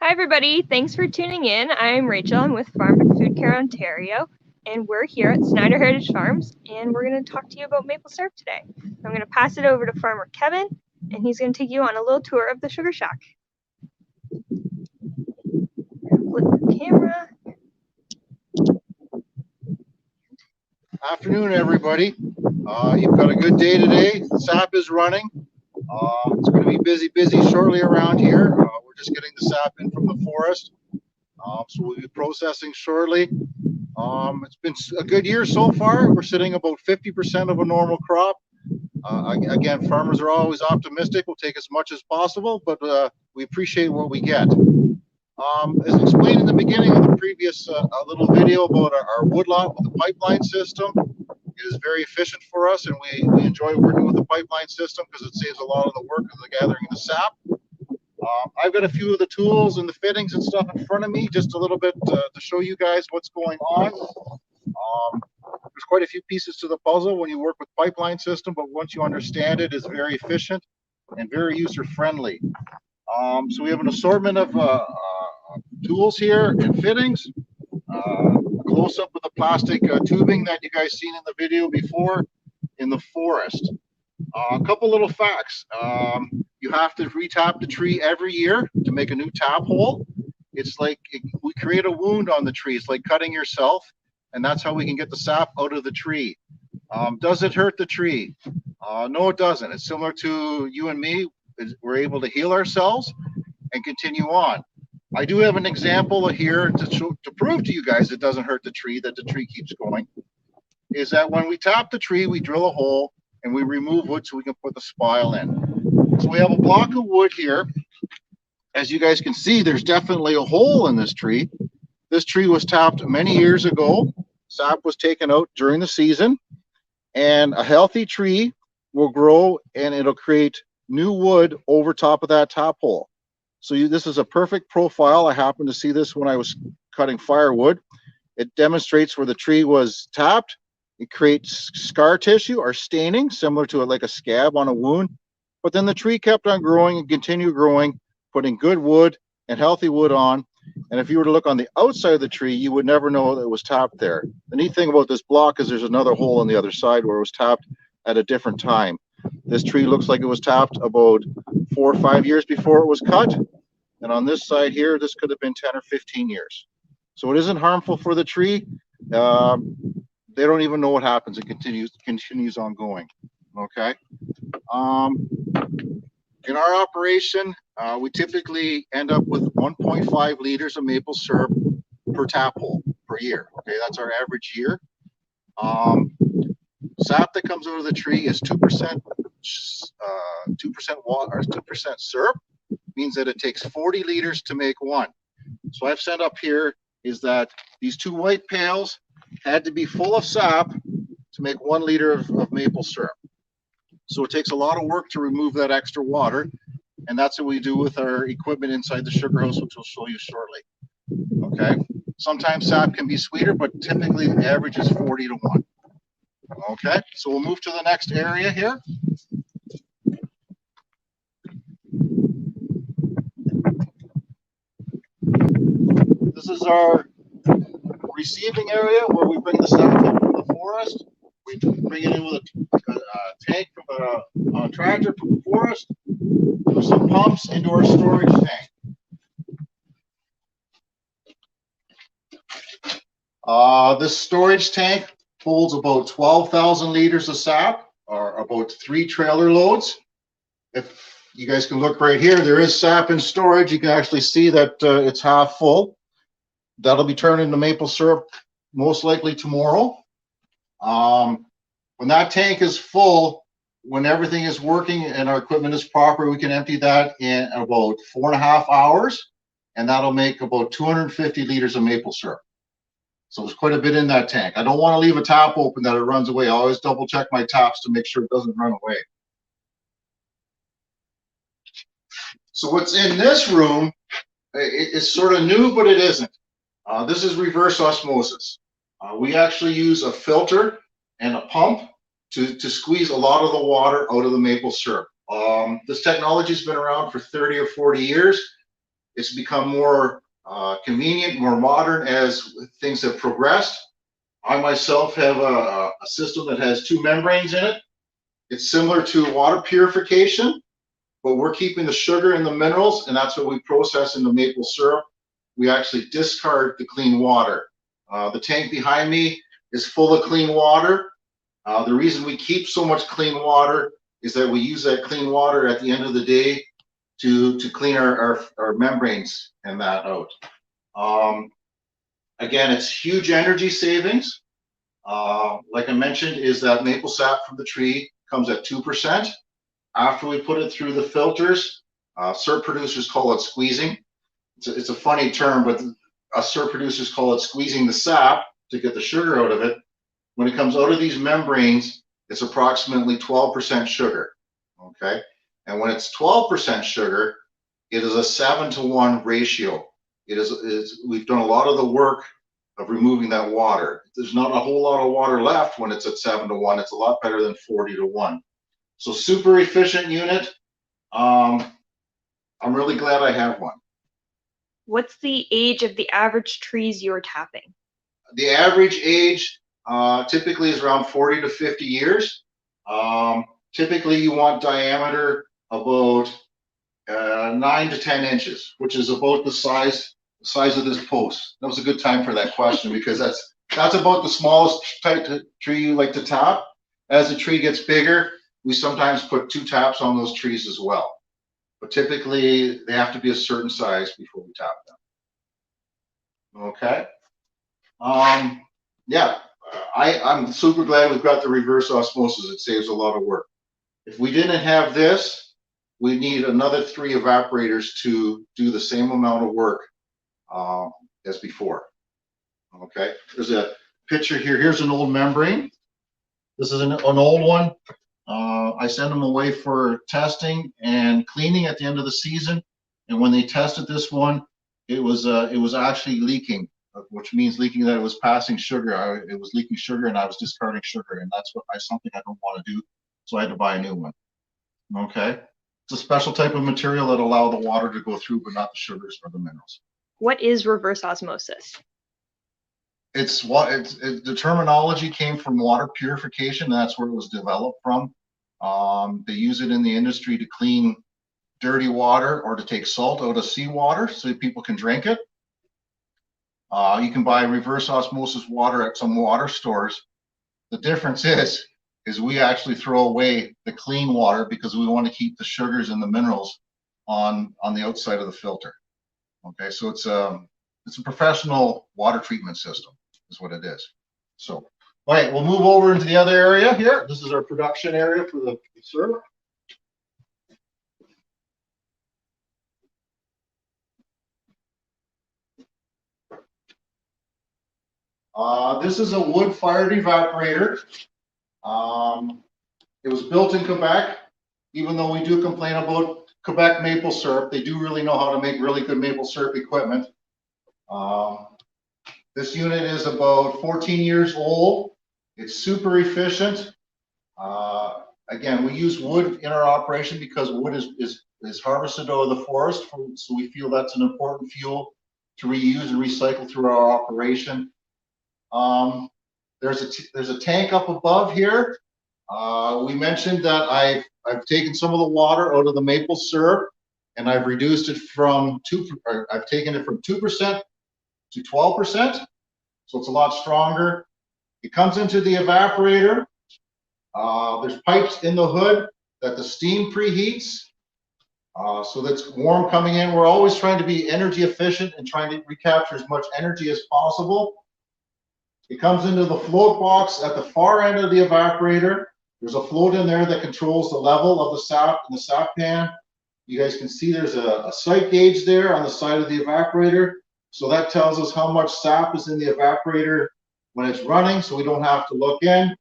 Hi everybody, thanks for tuning in. I'm Rachel, I'm with Farm and Food Care Ontario, and we're here at Snyder Heritage Farms, and we're going to talk to you about maple syrup today. I'm going to pass it over to Farmer Kevin, and he's going to take you on a little tour of the sugar shack. Flip the camera. Afternoon, everybody. You've got a good day today. The sap is running. It's going to be busy shortly around here. We're just getting the sap in from the forest, so we'll be processing shortly. It's been a good year so far. We're sitting about 50% of a normal crop. Again, farmers are always optimistic. We'll take as much as possible, but we appreciate what we get. As explained in the beginning of the previous little video about our woodlot with the pipeline system, it is very efficient for us, and we enjoy working with the pipeline system because it saves a lot of the work of the gathering of the sap. I've got a few of the tools and the fittings and stuff in front of me, just a little bit to show you guys what's going on. There's quite a few pieces to the puzzle when you work with pipeline system, but once you understand it, it's very efficient and very user-friendly. So we have an assortment of tools here and fittings. Close up with the plastic tubing that you guys seen in the video before in the forest. A couple little facts. You have to retap the tree every year to make a new tap hole. It's like we create a wound on the tree. It's like cutting yourself, and that's how we can get the sap out of the tree. Does it hurt the tree? No, it doesn't. It's similar to you and me. We're able to heal ourselves and continue on. I do have an example here to prove to you guys it doesn't hurt the tree, that the tree keeps going. Is that when we tap the tree, we drill a hole and we remove wood so we can put the spile in. So we have a block of wood here. As you guys can see, there's definitely a hole in this tree. This tree was tapped many years ago. Sap was taken out during the season, and a healthy tree will grow and it'll create new wood over top of that tap hole. So this is a perfect profile. I happened to see this when I was cutting firewood. It demonstrates where the tree was tapped. It creates scar tissue or staining, similar to like a scab on a wound. But then the tree kept on growing and continued growing, putting good wood and healthy wood on. And if you were to look on the outside of the tree, you would never know that it was tapped there. The neat thing about this block is there's another hole on the other side where it was tapped at a different time. This tree looks like it was tapped about 4 or 5 years before it was cut. And on this side here, this could have been 10 or 15 years. So it isn't harmful for the tree. They don't even know what happens. It continues on going. Okay. In our operation, we typically end up with 1.5 liters of maple syrup per tap hole per year. Okay, that's our average year. Sap that comes out of the tree is 2% water or 2% syrup. Means that it takes 40 liters to make one. So I've set up here is that these two white pails had to be full of sap to make 1 liter of maple syrup. So it takes a lot of work to remove that extra water, and that's what we do with our equipment inside the sugar house, which we'll show you shortly. Okay. Sometimes sap can be sweeter, but typically the average is 40 to 1. Okay, so we'll move to the next area here. This is our receiving area where we bring the sap in from the forest. We bring it in with a tank from a tractor from the forest, through some pumps into our storage tank. This storage tank holds about 12,000 liters of sap, or about 3 trailer loads. If you guys can look right here. There is sap in storage. You can actually see that it's half full. That'll be turned into maple syrup most likely tomorrow. When that tank is full, when everything is working and our equipment is proper, we can empty that in about 4.5 hours, and that'll make about 250 liters of maple syrup. So there's quite a bit in that tank. I don't want to leave a tap open that it runs away. I always double check my taps to make sure it doesn't run away. So what's in this room is sort of new, but it isn't. This is reverse osmosis. We actually use a filter and a pump to squeeze a lot of the water out of the maple syrup. This technology's been around for 30 or 40 years. It's become more convenient, more modern as things have progressed. I myself have a system that has 2 membranes in it. It's similar to water purification, but we're keeping the sugar and the minerals, and that's what we process in the maple syrup. We actually discard the clean water. The tank behind me is full of clean water. The reason we keep so much clean water is that we use that clean water at the end of the day to clean our membranes and that out. Again, it's huge energy savings. Like I mentioned, is that maple sap from the tree comes at 2%. After we put it through the filters, syrup producers call it squeezing. It's a funny term, but us syrup producers call it squeezing the sap to get the sugar out of it. When it comes out of these membranes, it's approximately 12% sugar, okay? And when it's 12% sugar, it is a 7-to-1 ratio. We've done a lot of the work of removing that water. There's not a whole lot of water left when it's at 7-to-1. It's a lot better than 40-to-1. So super efficient unit. I'm really glad I have one. What's the age of the average trees you're tapping? The average age typically is around 40 to 50 years. Typically you want diameter about 9 to 10 inches, which is about the size of this post. That was a good time for that question because that's about the smallest type of tree you like to tap. As the tree gets bigger, we sometimes put 2 taps on those trees as well. But typically they have to be a certain size before we tap them. Okay. Yeah, I'm super glad we've got the reverse osmosis. It saves a lot of work. If we didn't have this, we need another 3 evaporators to do the same amount of work as before. Okay, there's a picture here. Here's an old membrane. This is an old one. I send them away for testing and cleaning at the end of the season. And when they tested this one, it was actually leaking, which means leaking that it was passing sugar. It was leaking sugar, and I was discarding sugar, and that's something I don't want to do. So I had to buy a new one. Okay, it's a special type of material that allow the water to go through, but not the sugars or the minerals. What is reverse osmosis? The terminology came from water purification. That's where it was developed from. They use it in the industry to clean dirty water or to take salt out of seawater so people can drink it. You can buy reverse osmosis water at some water stores. The difference is we actually throw away the clean water because we want to keep the sugars and the minerals on the outside of the filter. Okay, so it's a professional water treatment system is what it is. So, all right, we'll move over into the other area here. This is our production area for the syrup. This is a wood-fired evaporator. It was built in Quebec. Even though we do complain about Quebec maple syrup, they do really know how to make really good maple syrup equipment. This unit is about 14 years old. It's super efficient. Again, we use wood in our operation because wood is harvested out of the forest, so we feel that's an important fuel to reuse and recycle through our operation. There's a tank up above here. We mentioned that I've taken some of the water out of the maple syrup, and I've reduced it from I've taken it from 2% to 12%, so it's a lot stronger. It comes into the evaporator. There's pipes in the hood that the steam preheats. So that's warm coming in. We're always trying to be energy efficient and trying to recapture as much energy as possible. It comes into the float box at the far end of the evaporator. There's a float in there that controls the level of the sap in the sap pan. You guys can see there's a sight gauge there on the side of the evaporator. So that tells us how much sap is in the evaporator when it's running, so we don't have to look in.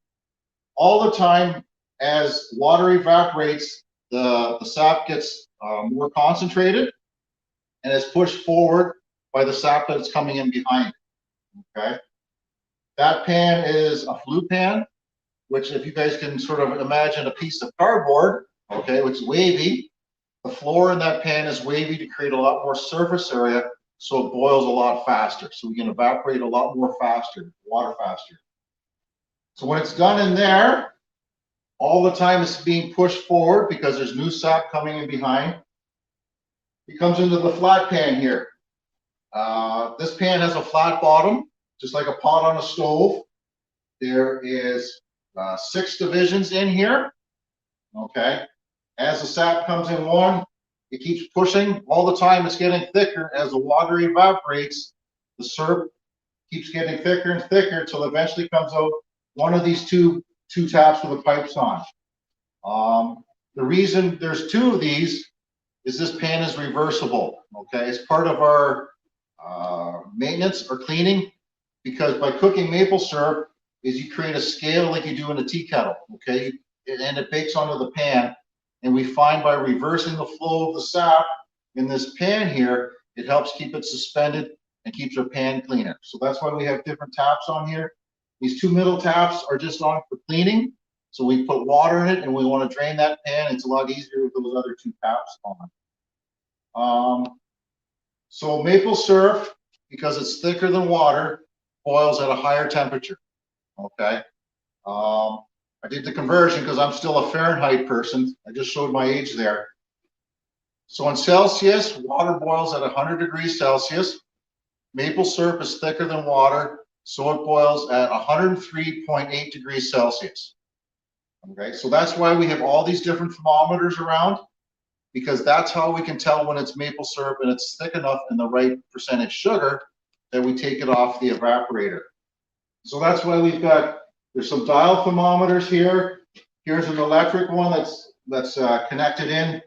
All the time, as water evaporates, the sap gets more concentrated and is pushed forward by the sap that's coming in behind. Okay. That pan is a flue pan, which if you guys can sort of imagine a piece of cardboard, okay, which is wavy. The floor in that pan is wavy to create a lot more surface area, so it boils a lot faster. So we can evaporate a lot more faster, water faster. So when it's done in there, all the time it's being pushed forward because there's new sap coming in behind. It comes into the flat pan here. This pan has a flat bottom, just like a pot on a stove. There is 6 divisions in here. Okay. As the sap comes in one, it keeps pushing. All the time it's getting thicker. As the water evaporates, the syrup keeps getting thicker and thicker until eventually comes out one of these two taps with the pipes on. The reason there's 2 of these is this pan is reversible. Okay, it's part of our maintenance or cleaning, because by cooking maple syrup is you create a scale like you do in a tea kettle. Okay, and it bakes onto the pan, and we find by reversing the flow of the sap in this pan here, it helps keep it suspended and keeps our pan cleaner. So that's why we have different taps on here. These 2 middle taps are just on for cleaning. So we put water in it and we want to drain that pan. It's a lot easier with those other 2 taps on. So maple syrup, because it's thicker than water, boils at a higher temperature. Okay. I did the conversion because I'm still a Fahrenheit person. I just showed my age there. So in Celsius, water boils at 100 degrees Celsius. Maple syrup is thicker than water, so it boils at 103.8 degrees Celsius. Okay, so that's why we have all these different thermometers around, because that's how we can tell when it's maple syrup and it's thick enough and the right percentage sugar that we take it off the evaporator. So that's why there's some dial thermometers here. Here's an electric one that's connected in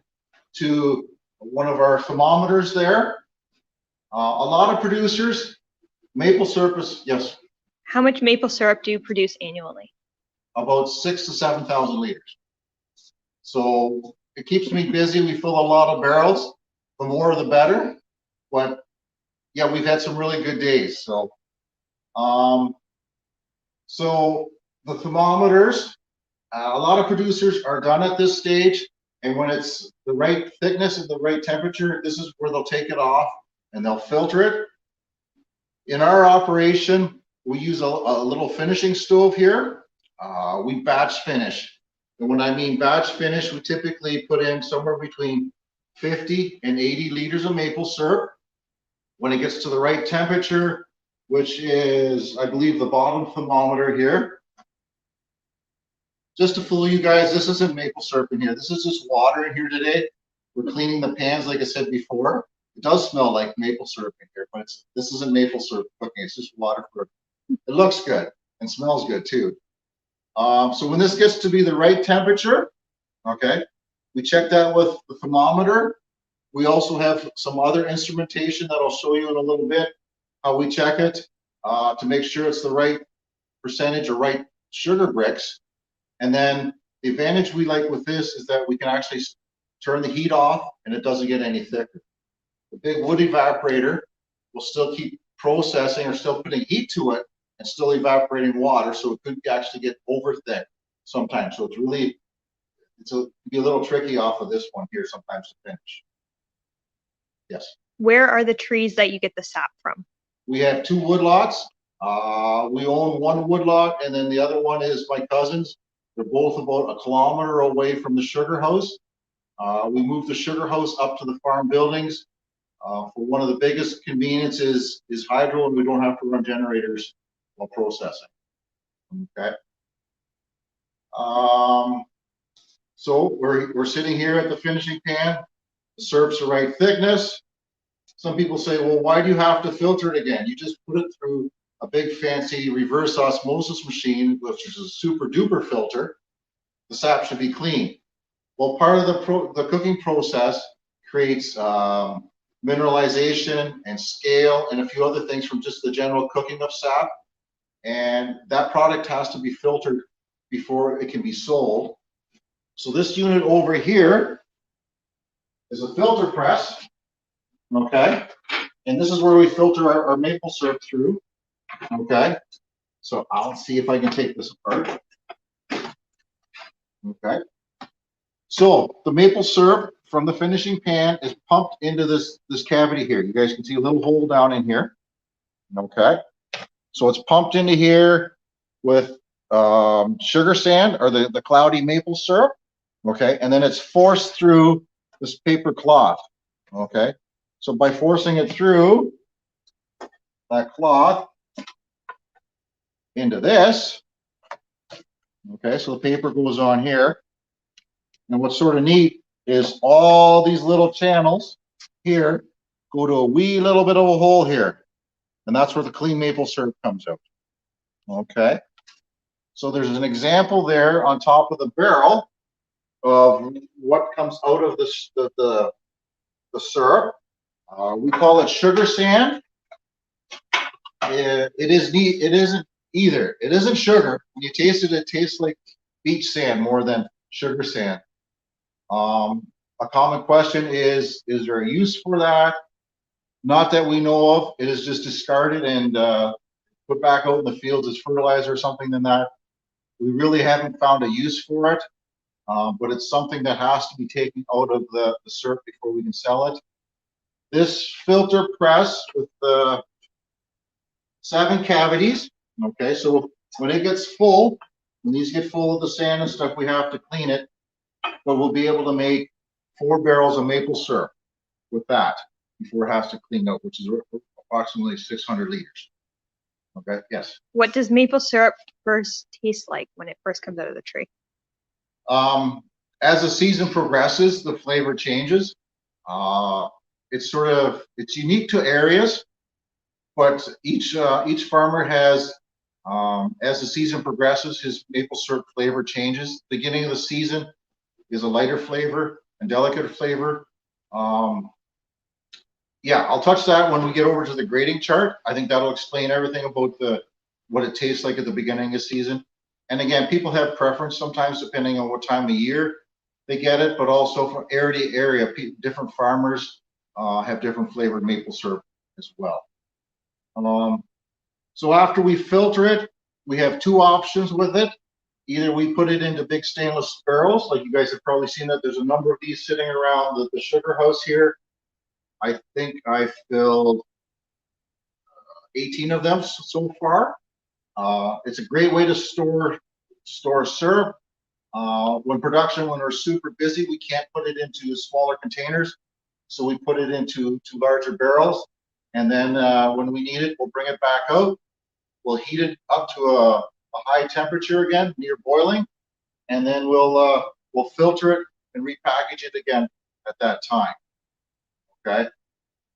to one of our thermometers there. A lot of producers, maple syrup is, yes. How much maple syrup do you produce annually? About 6,000 to 7,000 liters. So it keeps me busy. We fill a lot of barrels. The more, the better. But yeah, we've had some really good days. So, so the thermometers, a lot of producers are done at this stage. And when it's the right thickness and the right temperature, this is where they'll take it off and they'll filter it. In our operation, we use a little finishing stove here. We batch finish. And when I mean batch finish, we typically put in somewhere between 50 and 80 liters of maple syrup. When it gets to the right temperature, which is, I believe, the bottom thermometer here. Just to fool you guys, this isn't maple syrup in here. This is just water in here today. We're cleaning the pans, like I said before. It does smell like maple syrup in here, but this isn't maple syrup cooking. It's just water for it. It looks good and smells good too. So when this gets to be the right temperature, okay, we check that with the thermometer. We also have some other instrumentation that I'll show you in a little bit, how we check it to make sure it's the right percentage or right sugar bricks. And then the advantage we like with this is that we can actually turn the heat off and it doesn't get any thicker. The big wood evaporator will still keep processing or still putting heat to it and still evaporating water, so it could actually get over thick sometimes. So it be a little tricky off of this one here sometimes to finish. Yes. Where are the trees that you get the sap from? We have 2 woodlots. We own one woodlot, and then the other one is my cousin's. They're both about 1 kilometer away from the sugar house. We moved the sugar house up to the farm buildings. For one of the biggest conveniences is hydro, and we don't have to run generators while processing. Okay. So we're sitting here at the finishing pan. the syrup's the right thickness. Some people say, well, why do you have to filter it again? You just put it through a big fancy reverse osmosis machine, which is a super duper filter. The sap should be clean. Well, part of the cooking process creates mineralization and scale and a few other things from just the general cooking of sap. And that product has to be filtered before it can be sold. So this unit over here is a filter press, okay? And this is where we filter our maple syrup through, okay? So I'll see if I can take this apart, okay? So the maple syrup from the finishing pan is pumped into this cavity here. You guys can see a little hole down in here, okay? So it's pumped into here with sugar sand or the cloudy maple syrup, okay? And then it's forced through this paper cloth, okay? So by forcing it through that cloth into this, okay, so the paper goes on here. And what's sort of neat is all these little channels here go to a wee little bit of a hole here. And that's where the clean maple syrup comes out, okay? So there's an example there on top of the barrel of what comes out of the syrup. We call it sugar sand. It isn't either. It isn't sugar. When you taste it, it tastes like beach sand more than sugar sand. A common question is there a use for that? Not that we know of. It is just discarded and put back out in the fields as fertilizer or something than that. We really haven't found a use for it, but it's something that has to be taken out of the syrup before we can sell it. This filter press with the 7 cavities, okay, so when it gets full, when these get full of the sand and stuff, we have to clean it, but we'll be able to make 4 barrels of maple syrup with that before it has to clean out, which is approximately 600 liters. Okay, yes. What does maple syrup first taste like when it first comes out of the tree? As the season progresses, the flavor changes. It's unique to areas, but each farmer has, as the season progresses, his maple syrup flavor changes. Beginning of the season is a lighter flavor and delicate flavor. Yeah, I'll touch that when we get over to the grading chart. I think that'll explain everything about what it tastes like at the beginning of season. And again, people have preference sometimes depending on what time of year they get it, but also from area to area, different farmers have different flavored maple syrup as well. So after we filter it, we have 2 options with it. Either we put it into big stainless barrels, like you guys have probably seen that. There's a number of these sitting around the sugar house here. I think I filled 18 of them so far. It's a great way to store syrup. When we're super busy, we can't put it into smaller containers, so we put it into larger barrels. And then when we need it, we'll bring it back out. We'll heat it up to a high temperature again, near boiling, and then we'll filter it and repackage it again at that time. Okay.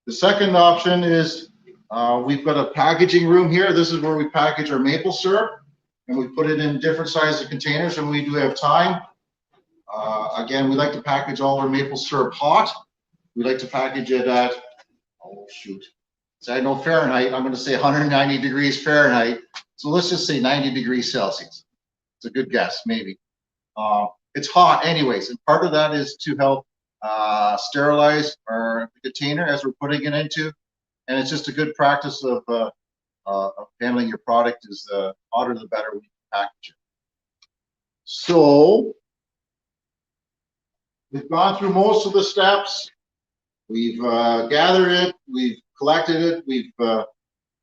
The second option is we've got a packaging room here. This is where we package our maple syrup, and we put it in different sizes containers when we do have time. Again, we like to package all our maple syrup hot. We like to package it at, oh shoot, so I know Fahrenheit, I'm going to say 190 degrees Fahrenheit. So let's just say 90 degrees Celsius. It's a good guess, maybe. It's hot anyways, and part of that is to help sterilize our container as we're putting it into, and it's just a good practice of handling your product. Is the hotter the better when you package it. So we've gone through most of the steps. We've gathered it, we've collected it, we've put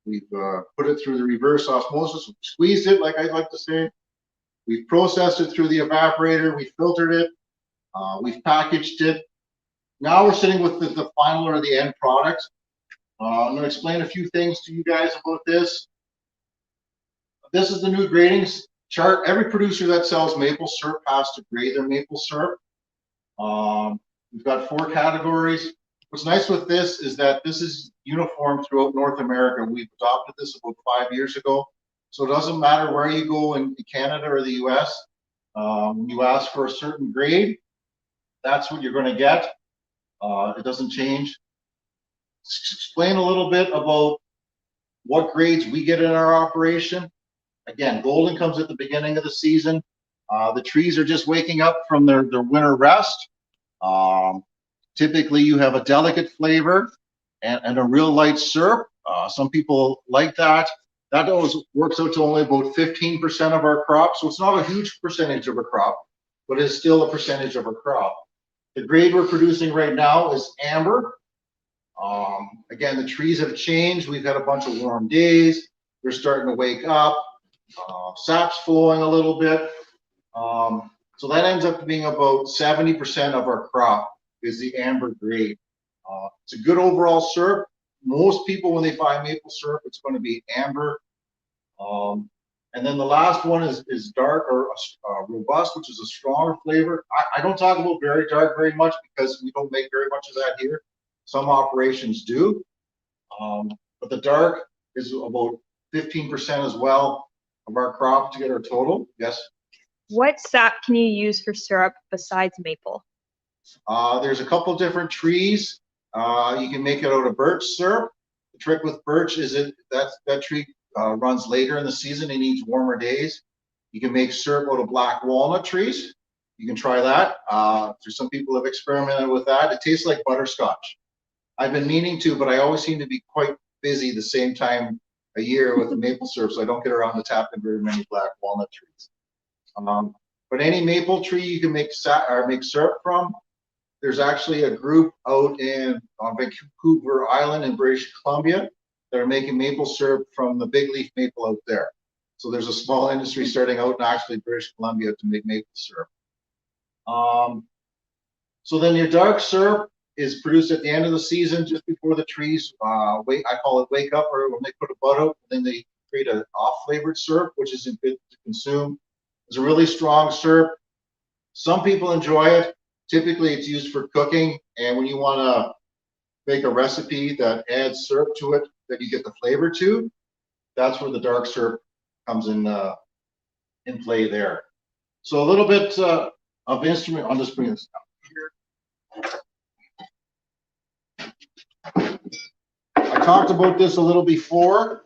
it through the reverse osmosis, we've squeezed it, like I'd like to say. We've processed it through the evaporator, we filtered it, we've packaged it. Now we're sitting with the final or the end product. I'm going to explain a few things to you guys about this. This is the new grading chart. Every producer that sells maple syrup has to grade their maple syrup. We've got 4 categories. What's nice with this is that this is uniform throughout North America. We've adopted this about 5 years ago. So it doesn't matter where you go in Canada or the US. You ask for a certain grade, that's what you're going to get. It doesn't change. Explain a little bit about what grades we get in our operation. Again, golden comes at the beginning of the season. The trees are just waking up from their winter rest. Typically, you have a delicate flavor and a real light syrup. Some people like that. That always works out to only about 15% of our crop. So it's not a huge percentage of a crop, but it's still a percentage of our crop. The grade we're producing right now is amber. Again, the trees have changed. We've had a bunch of warm days. They're starting to wake up. Sap's flowing a little bit. So that ends up being about 70% of our crop is the amber grade. It's a good overall syrup. Most people, when they buy maple syrup, it's going to be amber. And then the last one is dark or robust, which is a stronger flavor. I don't talk about very dark very much because we don't make very much of that here. Some operations do. But the dark is about 15% as well of our crop to get our total. Yes? What sap can you use for syrup besides maple? There's a couple different trees. You can make it out of birch syrup. The trick with birch is that tree runs later in the season. It needs warmer days. You can make syrup out of black walnut trees. You can try that. There's some people have experimented with that. It tastes like butterscotch. I've been meaning to, but I always seem to be quite busy the same time a year with the maple syrup, so I don't get around to tapping very many black walnut trees. But any maple tree you can make syrup from. There's actually a group out on Vancouver Island in British Columbia that are making maple syrup from the big leaf maple out there. So there's a small industry starting out in actually British Columbia to make maple syrup. So then your dark syrup is produced at the end of the season, just before the trees I call it wake up, or when they put a bud out, then they create an off-flavored syrup, which isn't good to consume. It's a really strong syrup. Some people enjoy it. Typically, it's used for cooking, and when you want to make a recipe that adds syrup to it that you get the flavor to, that's where the dark syrup comes in play there. So a little bit of instrument. I'll just bring this down here. I talked about this a little before.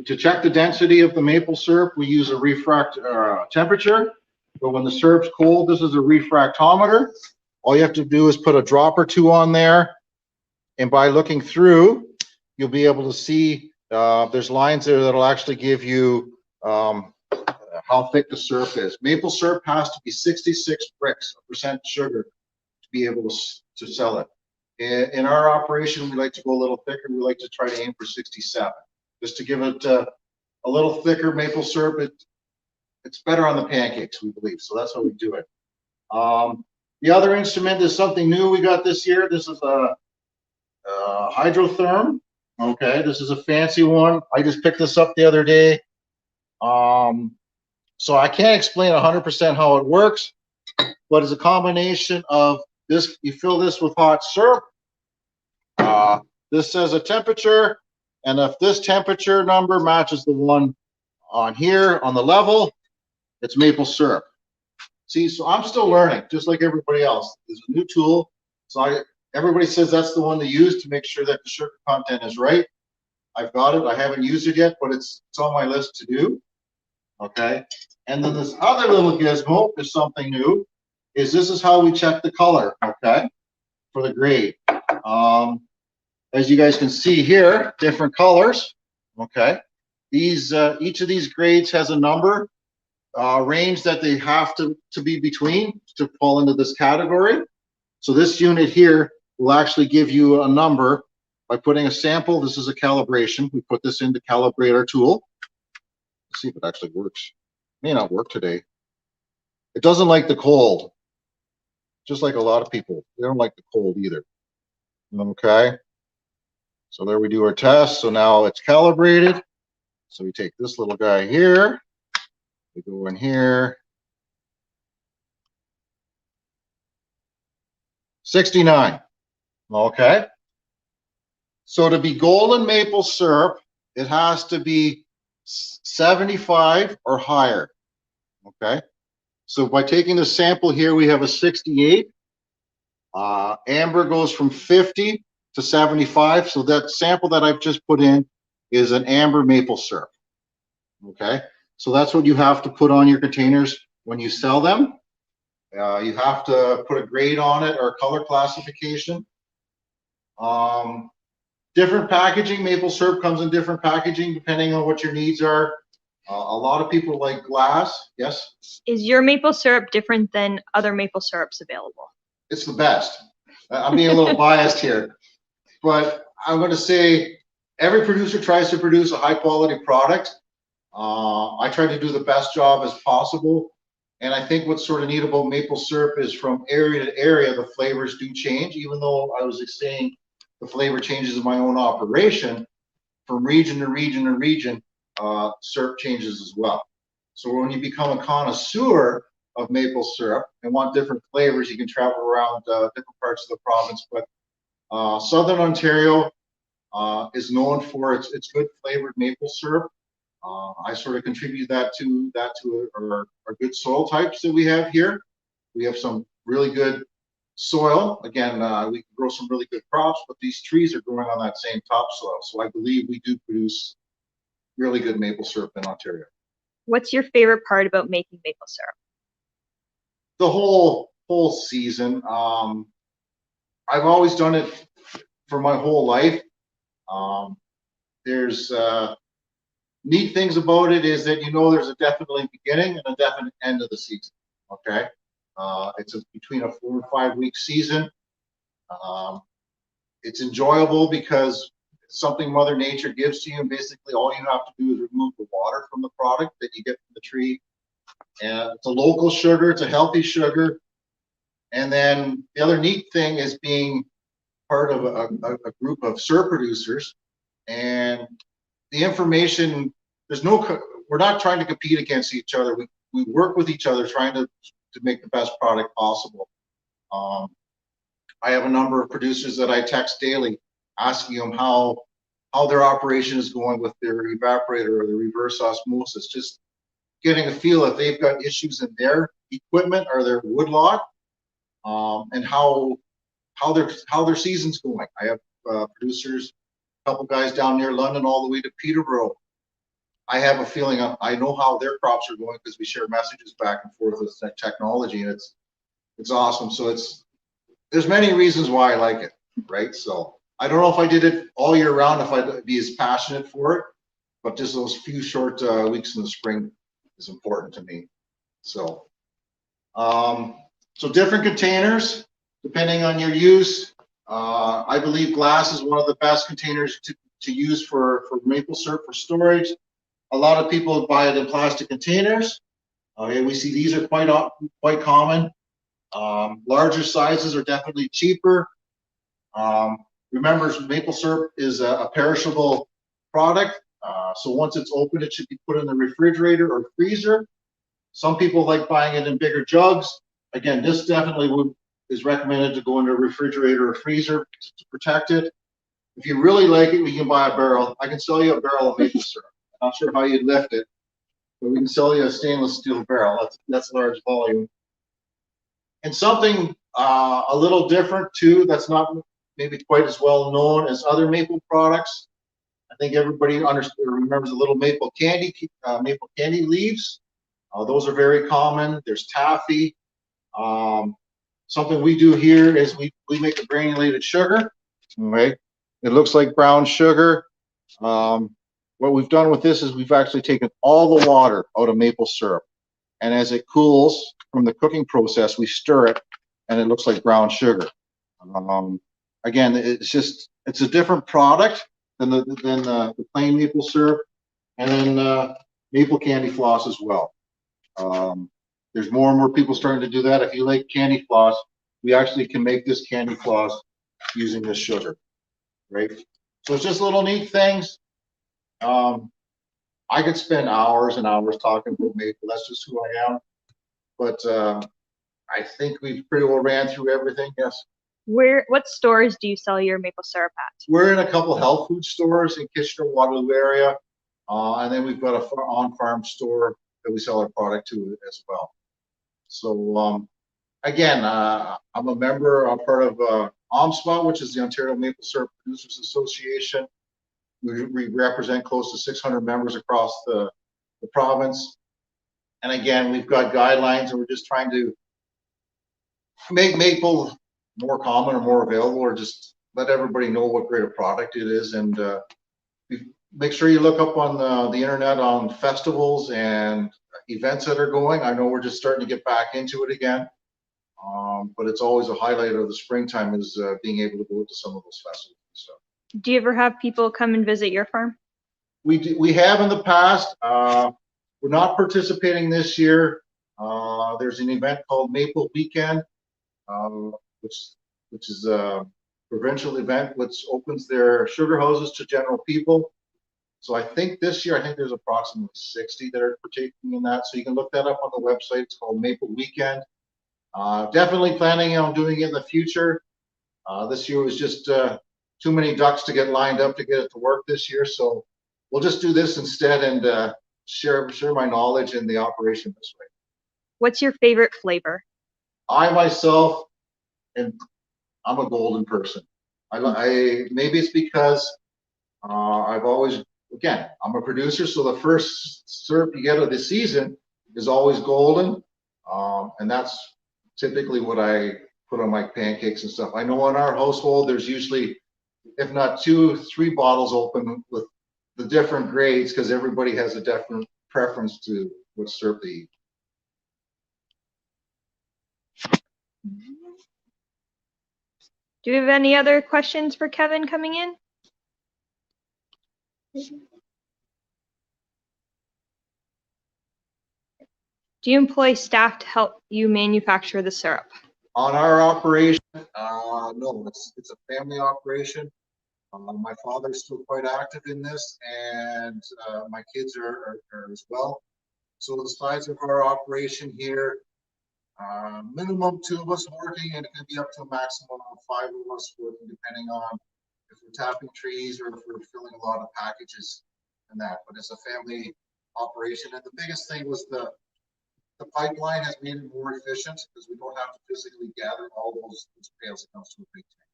To check the density of the maple syrup, we use a refract temperature. But when the syrup's cold, this is a refractometer. All you have to do is put a drop or two on there, and by looking through, you'll be able to see there's lines there that'll actually give you how thick the syrup is. Maple syrup has to be 66% sugar to be able to sell it. In our operation, we like to go a little thicker. We like to try to aim for 67, just to give it a little thicker maple syrup. It's better on the pancakes, we believe. So that's how we do it. The other instrument is something new we got this year. This is a hydrotherm. Okay, this is a fancy one. I just picked this up the other day. So I can't explain 100% how it works, but it's a combination of this. You fill this with hot syrup. This says a temperature, and if this temperature number matches the one on here on the level, it's maple syrup. See, so I'm still learning, just like everybody else. There's a new tool. So everybody says that's the one to use to make sure that the sugar content is right. I've got it. I haven't used it yet, but it's on my list to do. Okay. And then this other little gizmo is something new. This is how we check the color, okay, for the grade. As you guys can see here, different colors. Okay. Each of these grades has a number. Range that they have to be between to fall into this category. So this unit here will actually give you a number by putting a sample. This is a calibration. We put this in to calibrate our tool. Let's see if it actually works. It may not work today. It doesn't like the cold, just like a lot of people. They don't like the cold either. Okay. So there we do our test. So now it's calibrated. So we take this little guy here. We go in here. 69. Okay. So to be golden maple syrup, it has to be 75 or higher. Okay. So by taking the sample here, we have a 68. Amber goes from 50 to 75. So that sample that I've just put in is an amber maple syrup. Okay. So that's what you have to put on your containers when you sell them. You have to put a grade on it or a color classification. Different packaging. Maple syrup comes in different packaging depending on what your needs are. A lot of people like glass. Yes? Is your maple syrup different than other maple syrups available? It's the best. I'm being a little biased here, but I'm going to say every producer tries to produce a high quality product. I try to do the best job as possible. And I think what's sort of neat about maple syrup is from area to area, the flavors do change. Even though I was saying the flavor changes in my own operation, from region to region to region, syrup changes as well. So when you become a connoisseur of maple syrup and want different flavors, you can travel around different parts of the province. But Southern Ontario is known for its good flavored maple syrup. I sort of contribute that to our good soil types that we have here. We have some really good soil. Again, we can grow some really good crops, but these trees are growing on that same topsoil. So I believe we do produce really good maple syrup in Ontario. What's your favorite part about making maple syrup? The whole season. I've always done it for my whole life. There's neat things about it is that there's a definitely beginning and a definite end of the season. Okay, it's between a 4 and 5 week season. It's enjoyable because it's something Mother Nature gives to you, and basically all you have to do is remove the water from the product that you get from the tree. And it's a local sugar, it's a healthy sugar. And then the other neat thing is being part of a group of syrup producers, and the information, we're not trying to compete against each other. We work with each other trying to make the best product possible. I have a number of producers that I text daily asking them how their operation is going with their evaporator or the reverse osmosis, just getting a feel if they've got issues in their equipment or their woodlot, and how their season's going. I have producers, a couple guys down near London all the way to Peterborough. I have a feeling I know how their crops are going because we share messages back and forth with technology, and it's awesome. So there's many reasons why I like it, right? So I don't know if I did it all year round, if I'd be as passionate for it, but just those few short weeks in the spring is important to me. So, so different containers, depending on your use. I believe glass is one of the best containers to use for maple syrup for storage. A lot of people buy it in plastic containers. We see these are quite common. Larger sizes are definitely cheaper. Remember, maple syrup is a perishable product. So once it's open, it should be put in the refrigerator or freezer. Some people like buying it in bigger jugs. Again, this definitely is recommended to go in a refrigerator or freezer to protect it. If you really like it, we can buy a barrel. I can sell you a barrel of maple syrup. I'm not sure how you'd lift it, but we can sell you a stainless steel barrel. That's large volume. And something a little different too, that's not maybe quite as well known as other maple products. I think everybody remembers the little maple candy leaves. Those are very common. There's taffy. Something we do here is we make a granulated sugar. Right? It looks like brown sugar. What we've done with this is we've actually taken all the water out of maple syrup, and as it cools from the cooking process, we stir it, and it looks like brown sugar. Again, it's a different product than the plain maple syrup, and then maple candy floss as well. There's more and more people starting to do that. If you like candy floss, we actually can make this candy floss using this sugar, right? So it's just little neat things. I could spend hours and hours talking about maple. That's just who I am. But I think we've pretty well ran through everything. Yes. What stores do you sell your maple syrup at? We're in a couple health food stores in Kitchener-Waterloo area, and then we've got a on-farm store that we sell our product to as well. So again, I'm a member, I'm part of OMSPA, which is the Ontario Maple Syrup Producers Association. We represent close to 600 members across the province. And again, we've got guidelines, and we're just trying to make maple more common or more available, or just let everybody know what great a product it is. And make sure you look up on the internet on festivals and events that are going. I know we're just starting to get back into it again, but it's always a highlight of the springtime is being able to go to some of those festivals and stuff. Do you ever have people come and visit your farm? We have in the past. We're not participating this year. There's an event called Maple Weekend, which is a provincial event which opens their sugar houses to general people. So I think this year, there's approximately 60 that are partaking in that. So you can look that up on the website. It's called Maple Weekend. Definitely planning on doing it in the future. This year was just too many ducks to get lined up to get it to work this year. So we'll just do this instead and share my knowledge in the operation this way. What's your favorite flavor? I myself, and I'm a golden person. Maybe it's because I've always, again, I'm a producer, so the first syrup you get of the season is always golden, and that's typically what I put on my pancakes and stuff. I know in our household there's usually, if not 2-3 bottles open with the different grades, because everybody has a different preference to what syrup they eat. Do you have any other questions for Kevin coming in? Do you employ staff to help you manufacture the syrup? On our operation, no, it's a family operation. My father's still quite active in this, and my kids are as well. So the size of our operation here, minimum 2 of us working, and it can be up to a maximum of 5 of us working, depending on if we're tapping trees or if we're filling a lot of packages and that. But it's a family operation, and the biggest thing was the pipeline has made it more efficient because we don't have to physically gather all those pails that comes to a big tank.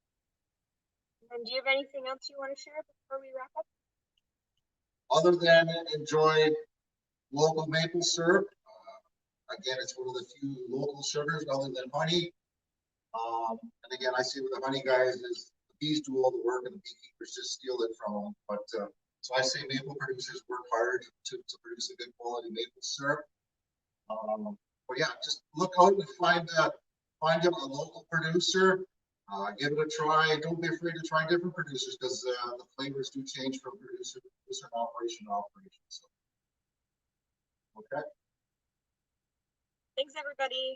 And do you have anything else you want to share before we wrap up? Other than enjoy local maple syrup, again, it's one of the few local sugars other than honey. And again, I see with the honey guys is the bees do all the work and the beekeepers just steal it from them. But so I say maple producers work hard to produce a good quality maple syrup. But yeah, just look out and find a local producer. Give it a try. Don't be afraid to try different producers because the flavors do change from producer to producer and operation to operation. So, okay. Thanks, everybody.